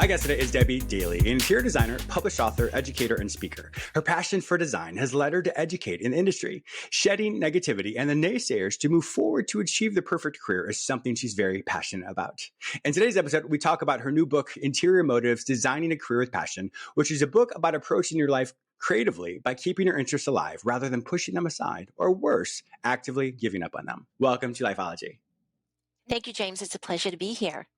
My guest today is Debbe Daley, an interior designer, published author, educator, and speaker. Her passion for design has led her to educate in the industry. Shedding negativity and the naysayers to move forward to achieve the perfect career is something she's very passionate about. In today's episode, we talk about her new book, Interior Motives, Designing a Career with Passion, which is a book about approaching your life creatively by keeping your interests alive rather than pushing them aside, or worse, actively giving up on them. Welcome to Lifeology. Thank you, James. It's a pleasure to be here.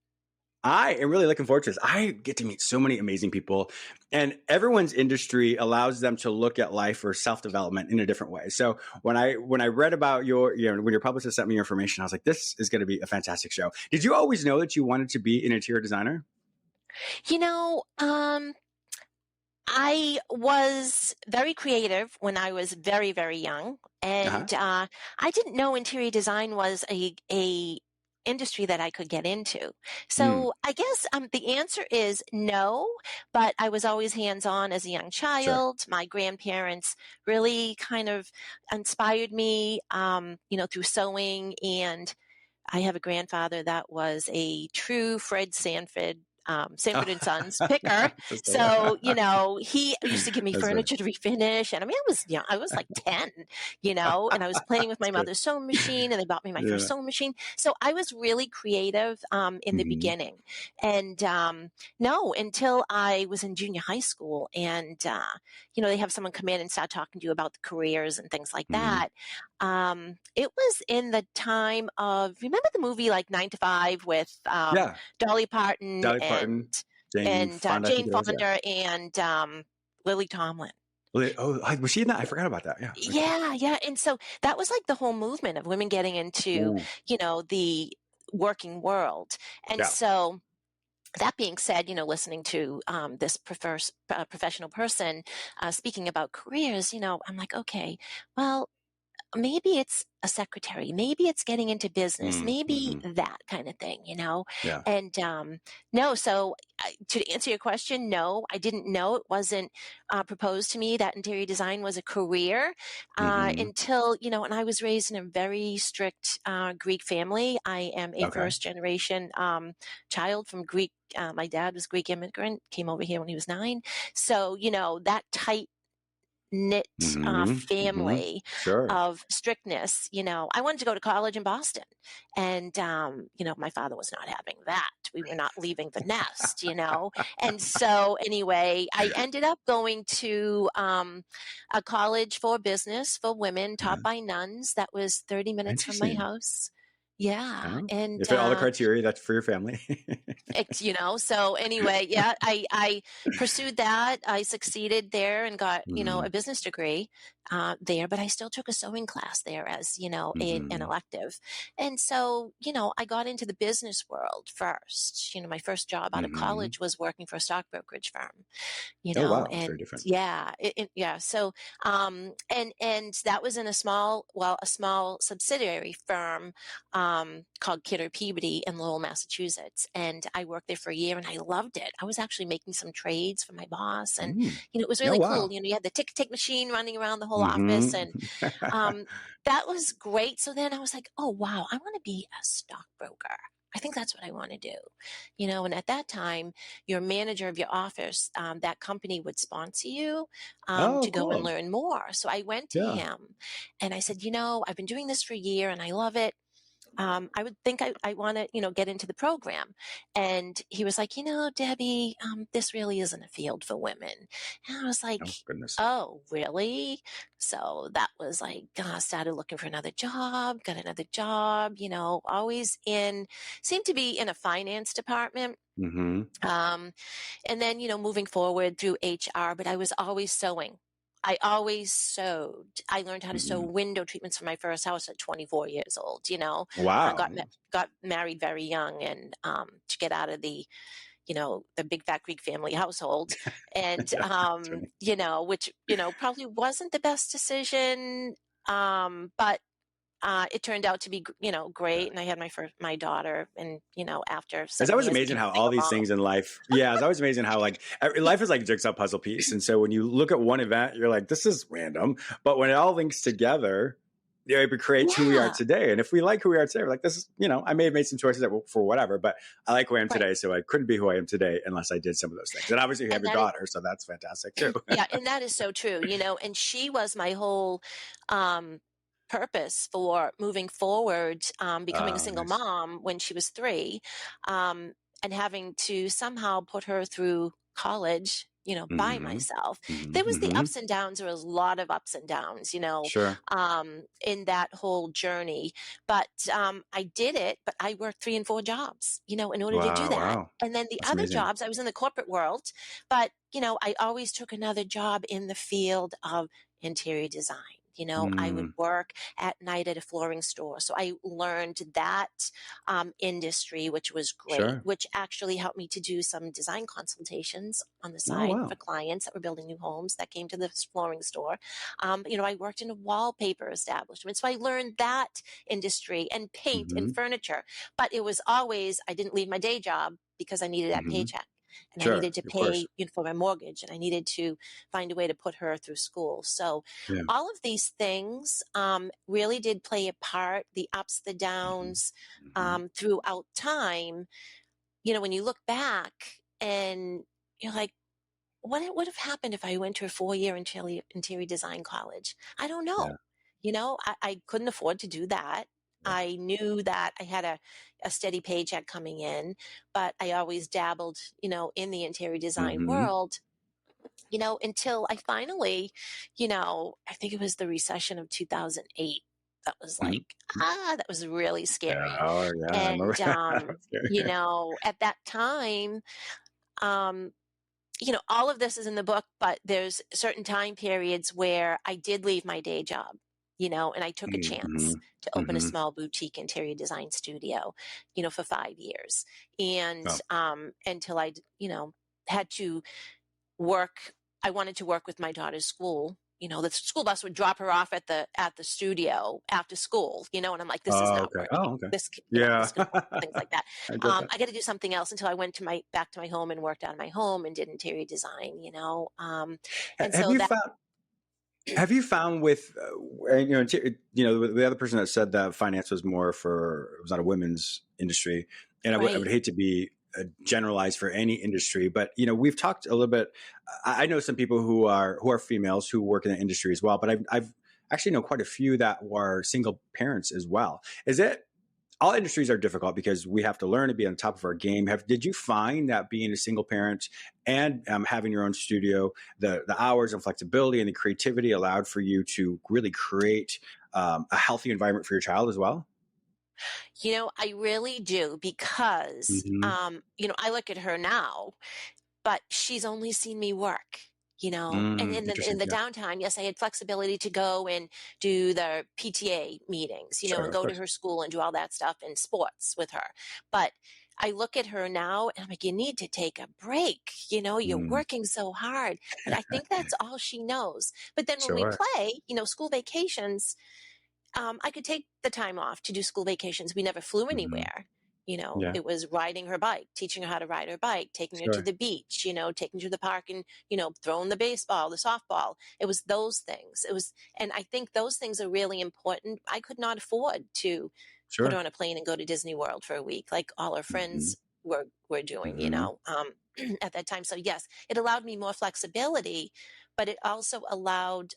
I am really looking forward to this. I get to meet so many amazing people, and everyone's industry allows them to look at life or self-development in a different way. So when I read about when your publicist sent me your information, I was like, this is going to be a fantastic show. Did you always know that you wanted to be an interior designer? I was very creative when I was very, very young, and I didn't know interior design was a industry that I could get into. So I guess the answer is no, but I was always hands-on as a young child. Sure. My grandparents really kind of inspired me, through sewing, and I have a grandfather that was a true Fred Sanford and Sons picker. So, he used to give me furniture to refinish. And I was like 10, and I was playing with my mother's sewing machine, and they bought me my first sewing machine. So I was really creative in the beginning. And no, until I was in junior high school, and, they have someone come in and start talking to you about the careers and things like that. It was in the time of, remember the movie like 9 to 5 with Dolly Parton and Jane Fonda and Lily Tomlin. Oh, was she in that? I forgot about that. Yeah. And so that was like the whole movement of women getting into, the working world. And so that being said, listening to this professional person speaking about careers, I'm like, okay, well, maybe it's a secretary, maybe it's getting into business, maybe that kind of thing, And no, so to answer your question, no, I didn't know. It wasn't proposed to me that interior design was a career until, and I was raised in a very strict Greek family. I am a first generation child from Greek. My dad was Greek immigrant, came over here when he was 9. So, that tight knit family of strictness. I wanted to go to college in Boston, and my father was not having that. We were not leaving the nest, and so anyway, I ended up going to a college for business for women taught by nuns that was 30 minutes from my house. And you fit all the criteria that's for your family. So anyway, I pursued that. I succeeded there and got, a business degree there, but I still took a sewing class there as, an elective. And so, I got into the business world first. My first job out of college was working for a stock brokerage firm, and very different. So, and that was in a small subsidiary firm, called Kidder Peabody in Lowell, Massachusetts. And I worked there for a year and I loved it. I was actually making some trades for my boss, and, it was really cool. You had the tick machine running around the whole office, and that was great. So then I was like, oh, wow, I want to be a stockbroker. I think that's what I want to do, and at that time, your manager of your office, that company would sponsor you to go and learn more. So I went to him and I said, I've been doing this for a year and I love it. I would think I want to, get into the program. And he was like, Debbie, this really isn't a field for women. And I was like, oh, really? So that was like, started looking for another job, got another job, always seemed to be in a finance department. And then, moving forward through HR, but I was always sewing. I always sewed. I learned how to sew window treatments for my first house at 24 years old, Wow. I got married very young, and to get out of the big fat Greek family household, and, which, probably wasn't the best decision. But it turned out to be, great. And I had my daughter, and, after. It's always amazing how all these things in life. Yeah. It's always amazing how life is like a jigsaw puzzle piece. And so when you look at one event, you're like, this is random. But when it all links together, it creates who we are Yeah. today. And if we like who we are today, we're like, this is, I may have made some choices that were for whatever, but I like who I am Right. today. So I couldn't be who I am today unless I did some of those things. And obviously you have And your that is, daughter, so that's fantastic too. yeah, and that is so true, and she was my whole um, purpose for moving forward, becoming a Oh, single nice. mom when she was 3, um, and having to somehow put her through college, by Mm-hmm. myself. Mm-hmm. There was the Mm-hmm. ups and downs. There was a lot of ups and downs, Sure. in that whole journey. But I did it, but I worked 3 and 4 jobs, in order to do Wow. that. Wow. And then the That's other amazing. jobs, I was in the corporate world, but, I always took another job in the field of interior design. I would Mm, work at night at a flooring store. So I learned that industry, which was great, sure. which actually helped me to do some design consultations on the Oh, side for wow. clients that were building new homes that came to the flooring store. I worked in a wallpaper establishment. So I learned that industry and paint and Mm-hmm. furniture. But it was always, I didn't leave my day job because I needed that Mm-hmm. paycheck, and I Sure. needed to Of course. pay, for my mortgage, and I needed to find a way to put her through school. So Yeah. all of these things really did play a part, the ups, the Mm-hmm. downs, Mm-hmm. throughout time. When you look back and you're like, what would have happened if I went to a 4-year interior design college? I don't Yeah. know. I couldn't afford to do that. Yeah. I knew that I had a steady paycheck coming in, but I always dabbled, in the interior design Mm-hmm. world, until I finally, I think it was the recession of 2008. That was like, Mm-hmm. that was really Yeah. scary. Oh, yeah. I remember. And, That's scary. at that time, um, all of this is in the book, but there's certain time periods where I did leave my day job, and I took a Mm-hmm. chance to open a Mm-hmm. small boutique interior design studio, for 5 years. And Oh. until I, had to work, I wanted to work with my daughter's school. The school bus would drop her off at the studio after school, and I'm like, this is Oh, not okay. working. Oh, okay. This, Yeah. this can work, things like that. I get that. I got to do something else until I went to my back to my home and worked out of my home and did interior design. And Have so you that found? Have you found with the other person that said that finance was more for, it was not a women's industry, and I right, would hate to be generalized for any industry, but we've talked a little bit. I know some people who are females who work in the industry as well, but I've actually know quite a few that are single parents as well. Is it, all industries are difficult because we have to learn to be on top of our game. Did you find that being a single parent and having your own studio, the hours and flexibility and the creativity allowed for you to really create a healthy environment for your child as well? I really do because Mm-hmm. I look at her now, but she's only seen me work, and in Interesting. the Yeah. downtime, yes, I had flexibility to go and do the PTA meetings, Sure. and Of go to course. her school and do all that stuff in sports with her. But I look at her now and I'm like, you need to take a break. You're Mm, working so hard. But I think that's all she knows. But then when we sure. play, school vacations, I could take the time off to do school vacations. We never flew Hmm. anywhere. Yeah. It was riding her bike, teaching her how to ride her bike, taking her to Sure. the beach, taking her to the park and, throwing the baseball, the softball. It was those things. And I think those things are really important. I could not afford to put her Sure. on a plane and go to Disney World for a week like all her Hmm. friends were doing, Hmm. at that time. So yes, it allowed me more flexibility, but it also allowed,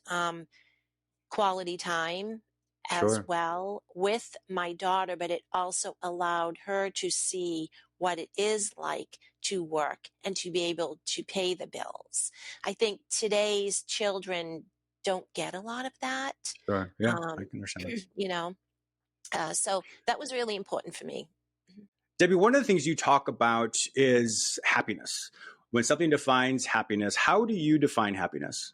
quality time as Sure. well with my daughter, but it also allowed her to see what it is like to work and to be able to pay the bills. I think today's children don't get a lot of that. Sure. Yeah. I Um, can understand that. you know, so that was really important for me. Mhm. Debbie, one of the things you talk about is happiness. When something defines happiness, how do you define happiness?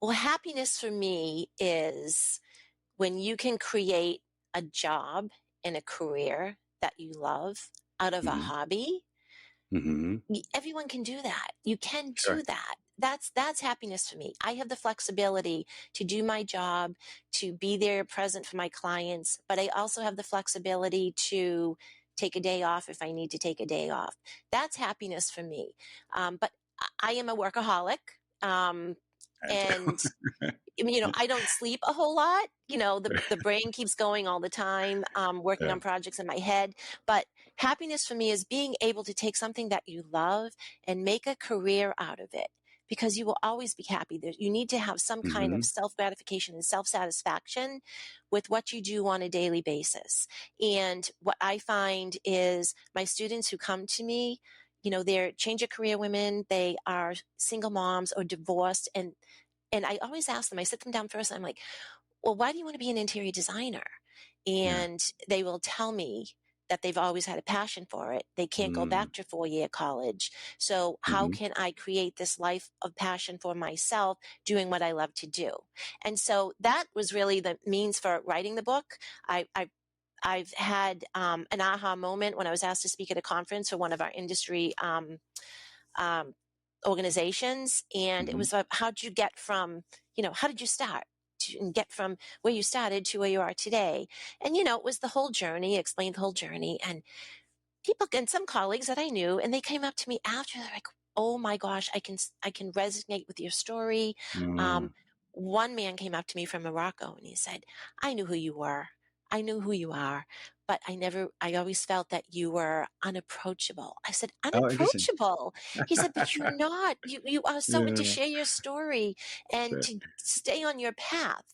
Well, happiness for me is when you can create a job and a career that you love out of a Hmm. hobby. Hmm. Everyone can do that. You can do Sure. that. That's happiness for me. I have the flexibility to do my job, to be there present for my clients, but I also have the flexibility to take a day off if I need to take a day off. That's happiness for me. But I am a workaholic. Um, And I don't sleep a whole lot. The brain keeps going all the time, working Yeah. on projects in my head. But happiness for me is being able to take something that you love and make a career out of it. Because you will always be happy. You need to have some kind of Hmm. self gratification and self satisfaction with what you do on a daily basis. And what I find is my students who come to me, they're change of career women, they are single moms or divorced, and I always ask them, I sit them down first, and I'm like, well, why do you want to be an interior designer? Yeah. And they will tell me that they've always had a passion for it. They can't go Mm-hmm. back to 4-year college. So how can I create this life of passion for myself doing what I love to do? And so that was really the means for writing the book. I've had an aha moment when I was asked to speak at a conference for one of our industry um, organizations. And it Hmm. was about how'd you get from, how did you start and get from where you started to where you are today? And, it was the whole journey, explained the whole journey. And people and some colleagues that I knew, and they came up to me after, they're like, oh my gosh, I can resonate with your story. Mm. Um, one man came up to me from Morocco and he said, I knew who you were. I knew who you are, but I always felt that you were unapproachable. I said, Oh, interesting. unapproachable. He said, but you're not, you are so to Yeah. share your story and Sure. to stay on your path.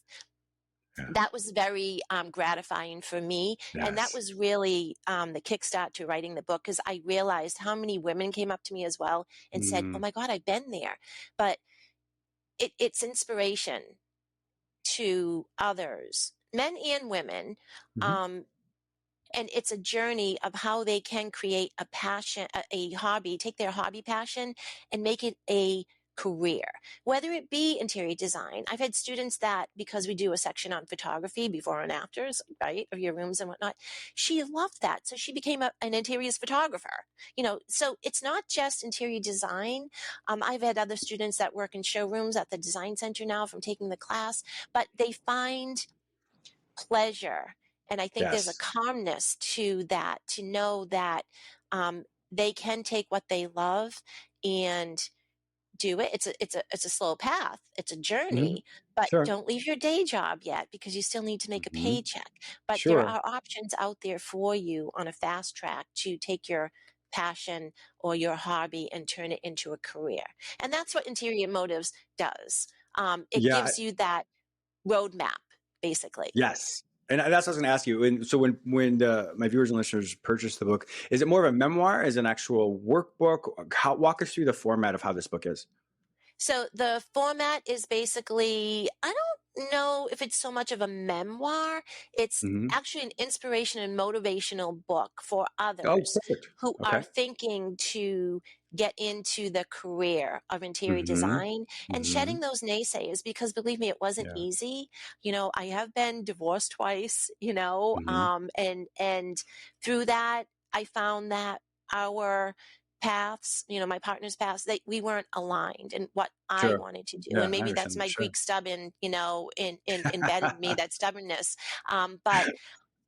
Yeah. That was very gratifying for me. And that Yes. was really the kickstart to writing the book, because I realized how many women came up to me as well and said, oh Mm. my God, I've been there. But it's inspiration to others, men and women. Hmm. Um, and it's a journey of how they can create a passion, a hobby, take their hobby passion and make it a career, whether it be interior design. I've had students that, because we do a section on photography before and afters, right, of your rooms and whatnot, she loved that. So she became an interiors photographer, so it's not just interior design. I've had other students that work in showrooms at the design center now from taking the class, but they find pleasure. And I think there's a Yes. calmness to that, to know that they can take what they love and do it. It's a slow path. It's a Hmm. journey, but Sure. don't leave your day job yet, because you still need to make a Hmm. paycheck. But there Sure. are options out there for you on a fast track to take your passion or your hobby and turn it into a career. And that's what Interior Motives does. It Yeah. gives you that roadmap, basically. Yes. And that's what I was going to ask you. And so when my viewers and listeners purchase the book, is it more of a memoir? Is it an actual workbook? Walk us through the format of how this book is. So the format is basically, I don't know if it's so much of a memoir. It's Hmm. actually an inspiration and motivational book for Oh, others perfect. who are Okay. thinking to get into the career of interior Hmm. design and Hmm. shedding those naysayers, because believe me, it wasn't Yeah. easy. I have been divorced twice, Hmm. and through that, I found that our paths, my partner's paths, we weren't aligned in what I Sure. wanted to do. Yeah, And I maybe that's understand that. my Sure. Greek stubborn, embedded in me, that stubbornness. But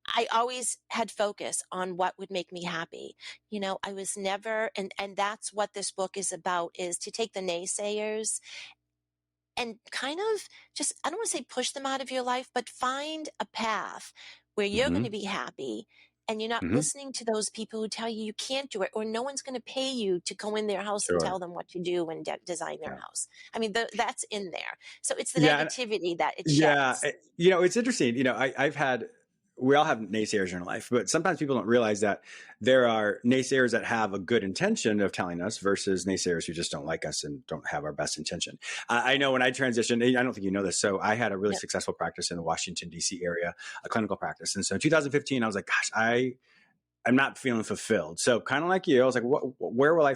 I always had focus on what would make me happy. I was never, and that's what this book is about, is to take the naysayers and kind of just, I don't want to say push them out of your life, but find a path where you're going to Hmm. be happy. And you're not Hmm. listening to those people who tell you can't do it, or no one's going to pay you to go in their house and Sure. tell them what to do and design their Yeah. house. I mean, that's in there. So it's the Yeah. negativity that it Yeah, sheds. it's interesting. We all have naysayers in our life, but sometimes people don't realize that there are naysayers that have a good intention of telling us versus naysayers who just don't like us and don't have our best intention. I know when I transitioned, I don't think you know this. So I had a really Yep. successful practice in the Washington, D.C. area, a clinical practice. And so in 2015, I was like, gosh, I'm not feeling fulfilled. So kind of like you, I was like, where will I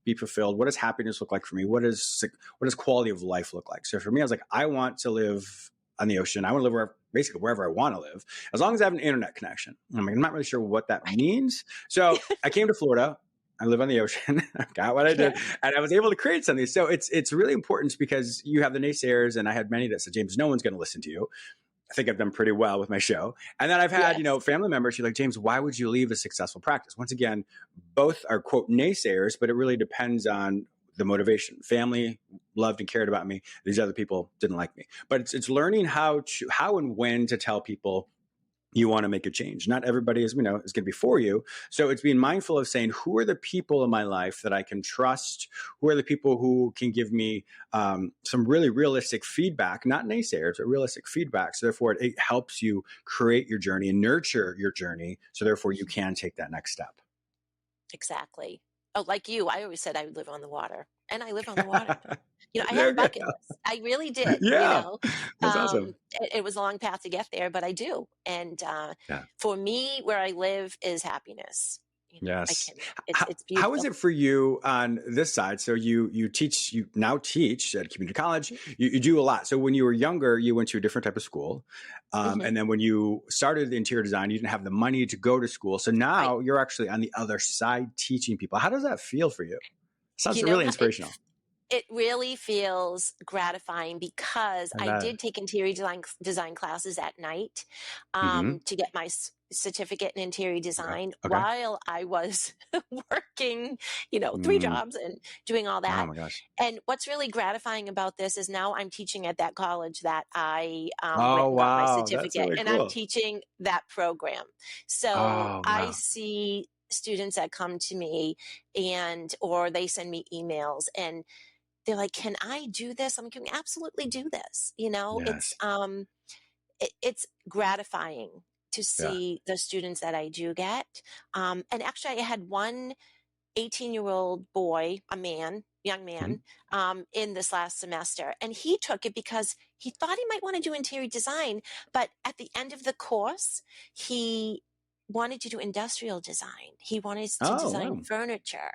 be fulfilled? What does happiness look like for me? What does quality of life look like? So for me, I was like, I want to live on the ocean. I want to live basically wherever I want to live, as long as I have an internet connection. And I'm like, I'm not really sure what that means. So I came to Florida. I live on the ocean. I got what I Yeah. did, and I was able to create something. So it's really important, because you have the naysayers, and I had many that said, James, no one's going to listen to you. I think I've done pretty well with my show. And then I've had, Yes. family members who are like, James, why would you leave a successful practice? Once again, both are quote naysayers, but it really depends on the motivation. Family loved and cared about me. These other people didn't like me. But it's learning how and when to tell people you want to make a change. Not everybody, as we know, is going to be for you. So it's being mindful of saying, who are the people in my life that I can trust? Who are the people who can give me some really realistic feedback, not naysayers, but realistic feedback. So therefore, it helps you create your journey and nurture your journey. So therefore, you can take that next step. Exactly. Oh, like you, I always said I would live on the water, and I live on the water. I had a There we bucket go. list. I really did, Yeah, that's awesome. it was a long path to get there, but I do. And Yeah. for me, where I live is happiness. I Yes. can, it's How is beautiful. it for you on this side? So you teach, you now teach at community college. You do a lot. So when you were younger, you went to a different type of school, Hmm. and then when you started interior design, you didn't have the money to go to school. So Right. now you're actually on the other side teaching people. How does that feel for you? Sounds You know, really inspirational. it really feels gratifying because I I bet. did take interior design classes at night Mm-hmm. to get my certificate in interior Okay. design Okay. while I was working, three Mm. jobs and doing all Oh that. my gosh. And what's really gratifying about this is now I'm teaching at that college that I went Oh and got my wow, that's certificate, really and I'm cool. teaching that program. So Oh I wow. see students that come to me or they send me emails and they're like, "Can I do this?" I'm like, "You can absolutely do this." Yes. It's gratifying to Yeah. see the students that I do get. And actually, I had one 18-year-old boy, young man, Mhm. in this last semester. And he took it because he thought he might want to do interior design. But at the end of the course, he wanted to do industrial design. He wanted to Oh design wow. furniture.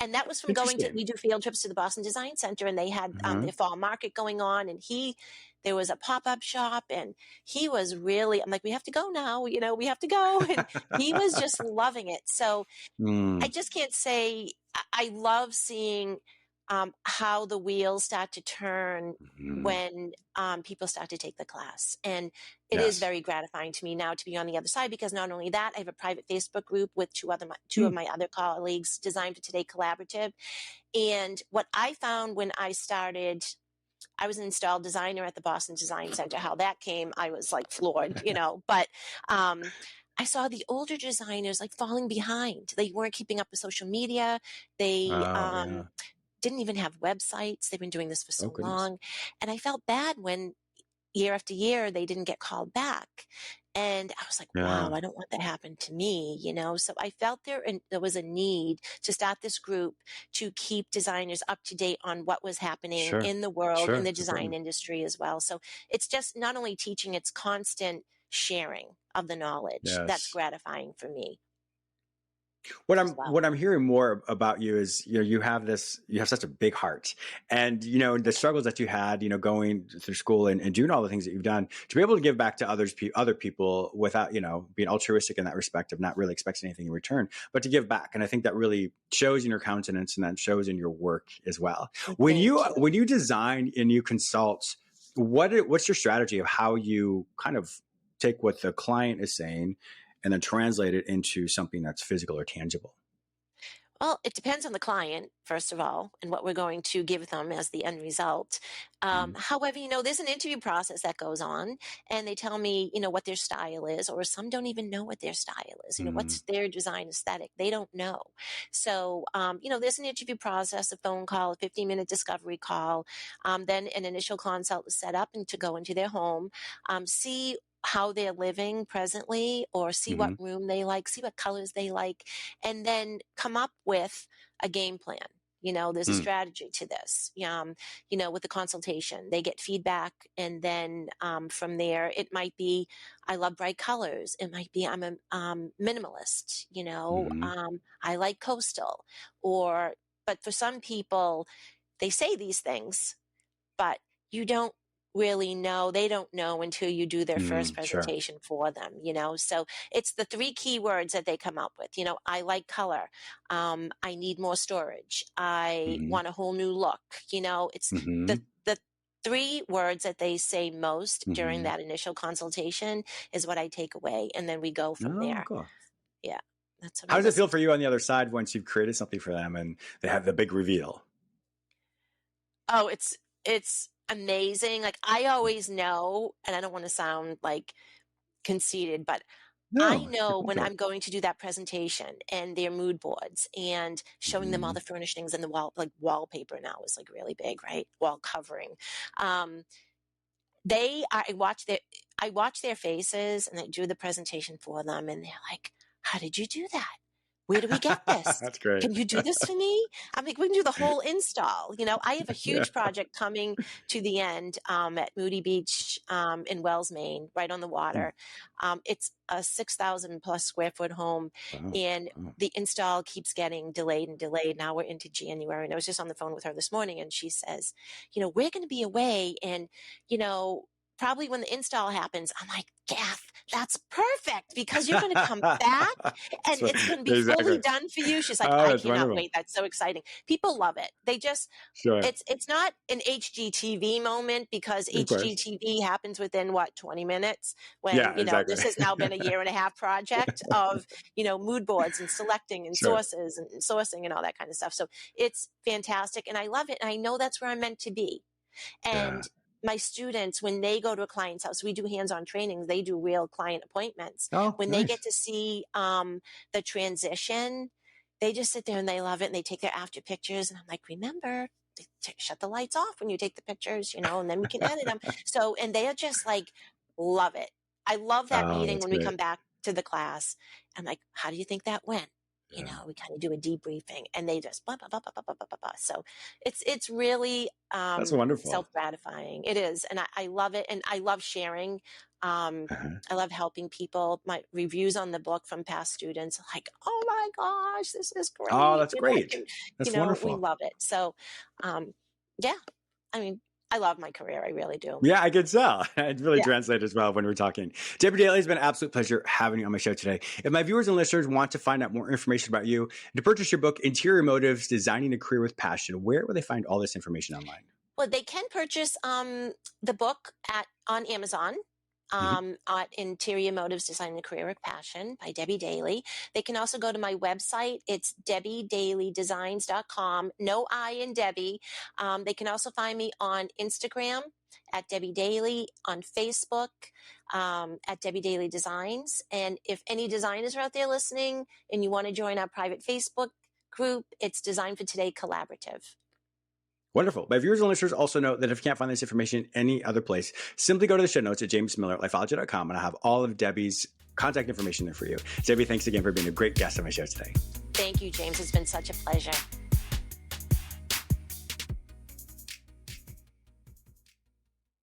And that was from Interesting. we do field trips to the Boston Design Center, and they had Uh-huh. their fall market going on. And there was a pop up shop, and he was really, I'm like, we have to go now, we have to go. And he was just loving it. So I Mm. just can't say I love seeing how the wheels start to turn Mhm. when people start to take the class. And it is Yes. very gratifying to me now to be on the other side because not only that, I have a private Facebook group with two of Mm. my other colleagues, Design for Today Collaborative. And what I found when I started, I was an installed designer at the Boston Design Center. How that came, I was like floored, But I saw the older designers like falling behind. They weren't keeping up with social media. They Oh yeah. didn't even have websites. They've been doing this for Oh so goodness. long. And I felt bad when year after year they didn't get called back. And I was like, wow, Yeah. I don't want that to happen to me. So I felt there was a need to start this group to keep designers up to date on what was happening Sure. in the world, in Sure. the It's design important. industry as well. So it's just not only teaching, it's constant sharing of the knowledge. That's Yes. gratifying for me What as I'm well. what I'm hearing more about you is, you have such a big heart, and the struggles that you had, going through school and doing all the things that you've done to be able to give back to other people without being altruistic in that respect of not really expecting anything in return, but to give back. And I think that really shows in your countenance and that shows in your work as well. When you Thank you. when you design and you consult, what's your strategy of how you kind of take what the client is saying and then translate it into something that's physical or tangible? Well, it depends on the client, first of all, and what we're going to give them as the end result. Mhm. However, there's an interview process that goes on, and they tell me, what their style is, or some don't even know what their style is. Mhm. What's their design aesthetic? They don't know. So, there's an interview process, a phone call, a 15-minute discovery call, then an initial consult is set up and to go into their home, see how they're living presently, or see what Mhm. room they like, see what colors they like, and then come up with a game plan. There's a Mm. strategy to this. With the consultation, they get feedback, and then from there, it might be, I love bright colors. It might be, I'm a minimalist. Mhm. I like coastal, or but for some people, they say these things, but you don't really know. They don't know until you do their first Mm. Sure. presentation for them. So it's the three key words that they come up with. I like color. I need more storage. I Mhm. want a whole new look. It's the Mhm. the three words that they say most during Mhm. that initial consultation is what I take away, and then we go from Oh, there. cool. Yeah, that's what How I does it feel listen for to. you on the other side once you've created something for them and they have the big reveal? Oh, it's amazing. Like, I always know, and I don't want to sound like conceited, but I No, know go when for it. I'm going to do that presentation and their mood boards and showing them all Mhm. the furnishings and the wallpaper now is like really big, right? Wall covering. Um, they I watch their faces and I do the presentation for them and they're like, "How did you do that? Where do we get this? That's great. Can you do this for me?" I'm like, "We can do the whole install." I have a Yeah. huge project coming to the end at Moody Beach in Wells, Maine, right on the Mm. water. It's a 6,000 plus square foot home, Wow. and Wow. the install keeps getting delayed and delayed. Now we're into January, and I was just on the phone with her this morning, and she says, "We're going to be away, and you know." Probably when the install happens, I'm like, Gath, that's perfect because you're going to come back and So it's going to be fully exactly. done for you. She's like, Oh, I that's cannot wonderful. wait. That's so exciting. People love it. They just, Sure. it's not an HGTV moment because Of course. HGTV happens within 20 minutes when, Yeah, exactly. this has now been a year and a half project of, mood boards and selecting and Sure. sources and sourcing and all that kind of stuff. So it's fantastic. And I love it. And I know that's where I'm meant to be. Yeah. And my students, when they go to a client's house, we do hands-on trainings, they do real client appointments. Oh, When they get nice. to see the transition, they just sit there and they love it and they take their after pictures. And I'm like, remember, shut the lights off when you take the pictures, and then we can edit them. So, and they are just like, love it. I love that Oh, meeting that's when we great. come back to the class. I'm like, how do you think that went? Yeah. We kind of do a debriefing and they just blah, blah, blah, blah, blah, blah, blah, blah. So it's really That's wonderful. self-gratifying. It is. And I love it. And I love sharing. Uh-huh. I love helping people. My reviews on the book from past students, like, oh my gosh, this is Oh, great. that's I great. can, That's we wonderful. love it. So, yeah, I mean, I love my career. I really do. Yeah, I could tell. It really Yeah. translated as well when we were talking. Debbe Daley, it's been an absolute pleasure having you on my show today. If my viewers and listeners want to find out more information about you and to purchase your book, Interior Motives, Designing a Career with Passion, where will they find all this information online? Well, they can purchase the book on Amazon. Mhm. At Interior Motives Designing a Career with Passion by Debbe Daley. They can also go to my website. It's debbedaleydesigns.com. No I in Debbie. They can also find me on Instagram at Debbe Daley, on Facebook at Debbe Daley Designs. And if any designers are out there listening and you want to join our private Facebook group, it's Design for Today Collaborative. Wonderful. My viewers and listeners also know that if you can't find this information any other place, simply go to the show notes at jamesmiller@lifeology.com and I have all of Debbie's contact information there for you. Debbe, thanks again for being a great guest on my show today. Thank you, James. It's been such a pleasure.